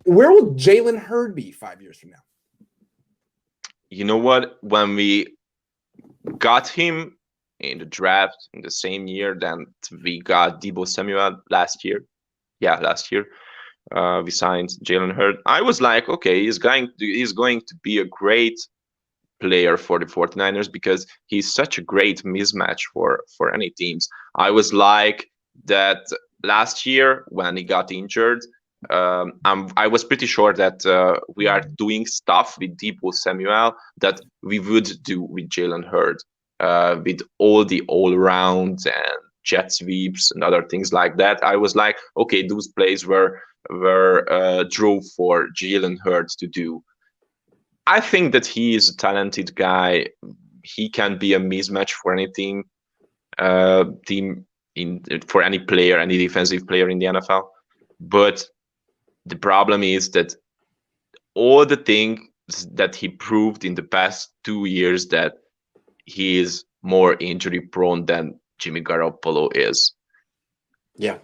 Where will Jalen Hurd be 5 years from now? You know what? When we got him in the draft in the same year that we got Deebo Samuel last year. Yeah, last year. We signed Jalen Hurd. I was like, okay, he's going to be a great player for the 49ers because he's such a great mismatch for any teams. I was like that last year when he got injured. I was pretty sure that we are doing stuff with Deebo Samuel that we would do with Jalen Hurd, with all the all-rounds and jet sweeps and other things like that. I was like, okay, those plays were drove for Jalen Hurd to do. I think that he is a talented guy. He can be a mismatch for any team, for any player, any defensive player in the NFL. But the problem is that all the things that he proved in the past 2 years that he is more injury prone than Jimmy Garoppolo is. Yeah.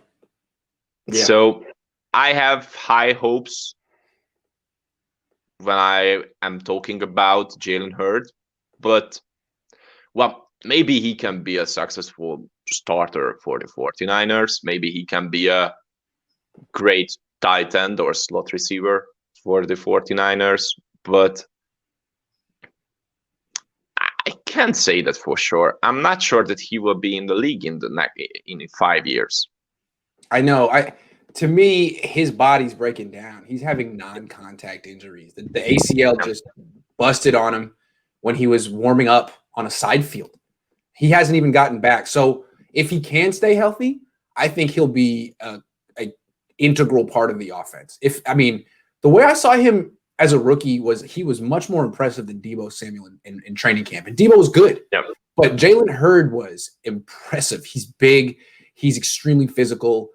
So I have high hopes when I am talking about Jalen Hurd, but well, maybe he can be a successful starter for the 49ers. Maybe he can be a great tight end or slot receiver for the 49ers, but I can't say that for sure. I'm not sure that he will be in the league in 5 years. I know. To me, his body's breaking down. He's having non-contact injuries. The ACL just busted on him when he was warming up on a side field. He hasn't even gotten back. So if he can stay healthy, I think he'll be a integral part of the offense. The way I saw him as a rookie was he was much more impressive than Deebo Samuel in training camp. And Deebo was good. Yep. But Jalen Hurd was impressive. He's big. He's extremely physical.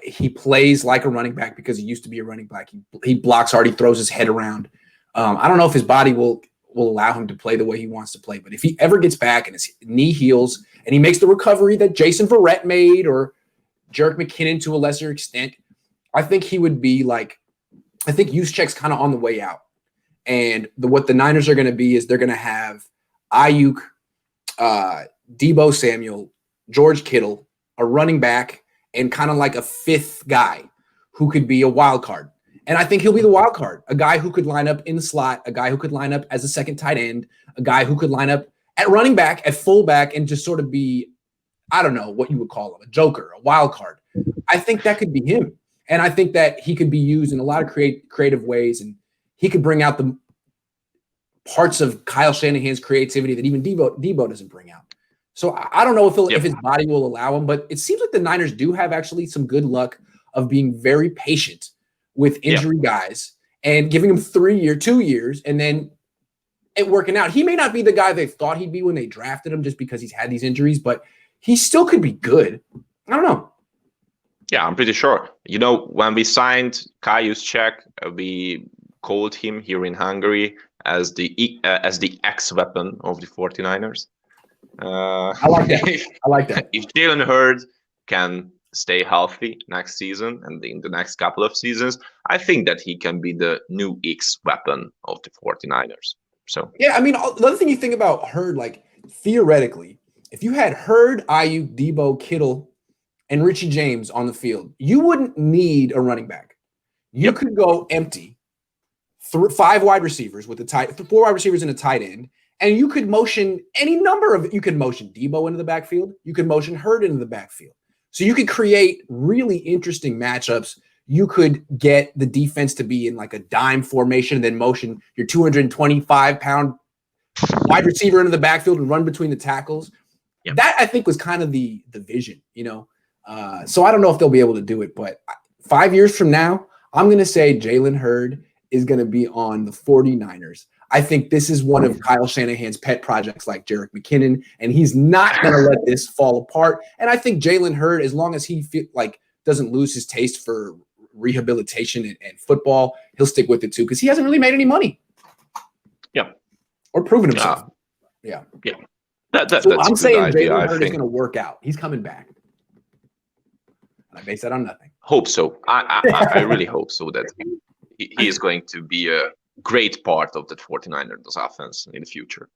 He plays like a running back because he used to be a running back. He blocks hard. He throws his head around. I don't know if his body will allow him to play the way he wants to play. But if he ever gets back and his knee heals and he makes the recovery that Jason Verrett made or Jerick McKinnon to a lesser extent, I think he would be like – I think Juszczyk's kind of on the way out. And what the Niners are going to be is they're going to have Ayuk, Deebo Samuel, George Kittle, a running back, and kind of like a fifth guy who could be a wild card. And I think he'll be the wild card, a guy who could line up in the slot, a guy who could line up as a second tight end, a guy who could line up at running back, at fullback, and just sort of be, I don't know what you would call him, a joker, a wild card. I think that could be him. And I think that he could be used in a lot of creative ways, and he could bring out the parts of Kyle Shanahan's creativity that even Deebo doesn't bring out. So I don't know if his body will allow him, but it seems like the Niners do have actually some good luck of being very patient with injury guys and giving him 2 years, and then it working out. He may not be the guy they thought he'd be when they drafted him just because he's had these injuries, but he still could be good. I don't know. Yeah, I'm pretty sure. You know, when we signed Kyle Juszczyk, we called him here in Hungary as the X weapon of the 49ers. I like that. I like that. If Jalen Hurd can stay healthy next season and in the next couple of seasons, I think that he can be the new X weapon of the 49ers. So yeah, the other thing you think about Hurd, like theoretically, if you had Hurd, Ayuk, Deebo, Kittle, and Richie James on the field, you wouldn't need a running back. You could go empty, 5 wide receivers with 4 wide receivers and a tight end, and you could motion any number of. You could motion Deebo into the backfield. You could motion Hurd into the backfield. So you could create really interesting matchups. You could get the defense to be in like a dime formation, and then motion your 225-pound wide receiver into the backfield and run between the tackles. Yep. That I think was kind of the vision, you know. So I don't know if they'll be able to do it, but 5 years from now, I'm going to say Jalen Hurd is going to be on the 49ers. I think this is one of Kyle Shanahan's pet projects like Jerick McKinnon, and he's not going to let this fall apart. And I think Jalen Hurd, as long as he doesn't lose his taste for rehabilitation and football, he'll stick with it too because he hasn't really made any money. Yeah. Or proven himself. Yeah. So I'm saying Jalen Hurd is going to work out. He's coming back. And I base that on nothing. Hope so. I really hope so that he is going to be a great part of the 49ers offense in the future.